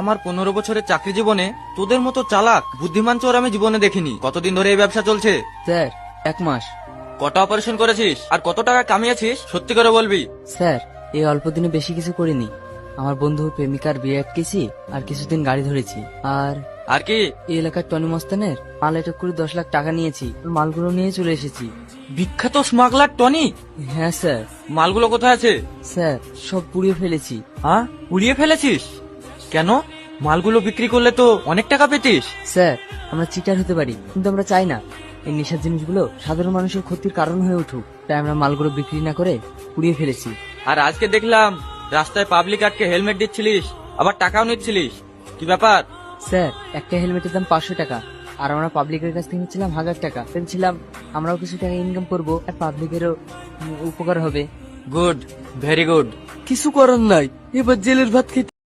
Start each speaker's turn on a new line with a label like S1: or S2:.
S1: আমার 15 বছরের চাকরি জীবনে তোদের মতো চালাক বুদ্ধিমান চোর আমি জীবনে দেখিনি। কতদিন ধরে এই ব্যবসা চলছে?
S2: স্যার 1 মাস।
S1: কটা অপারেশন করেছিস আর কত টাকা কামিয়েছিস সত্যি করে বলবি?
S2: স্যার এই অল্প দিনে বেশি কিছু করিনি। আমার বন্ধুর প্রেমিকার বিয়ে আটকেছি আর কিছুদিন গাড়ি ধরেছি। আর
S1: আর কি?
S2: এই এলাকার টনি মস্তানের মাল আটক করে 10 লাখ টাকা নিয়েছি। মালগুলো নিয়ে চলে এসেছি।
S1: বিখ্যাত স্মাগলার টনি?
S2: হ্যাঁ স্যার।
S1: মালগুলো কোথায় আছে?
S2: স্যার সব পুড়িয়ে ফেলেছি।
S1: হ্যাঁ, উড়িয়ে ফেলেছিস কেন? মালগুলো বিক্রি করলে তো অনেক টাকা পেতিস।
S2: স্যার আমরা চিটার হতে পারি, কিন্তু আমরা চাই না এই নেশার জিনিসগুলো সাধারণ মানুষের ক্ষতির কারণ হয়ে উঠুক। তাই আমরা মালগুলো বিক্রি না করে পুড়িয়ে ফেলেছি।
S1: আর আজকে দেখলাম রাস্তায় পাবলিক আটকে হেলমেট দিচ্ছিলিস, আবার টাকাও নিচ্ছিলিস, কি ব্যাপার?
S2: স্যার একটা হেলমেটের দাম 500 টাকা, আর আমরা পাবলিকের কাছ থেকে নিচ্ছিলাম 1000 টাকা। ভেবেছিলাম আমরাও কিছু টাকা ইনকাম করব আর পাবলিকেরও উপকার হবে।
S1: Good, very good.
S2: কিছু করার নাই, এবার জেলের ভাত খেতে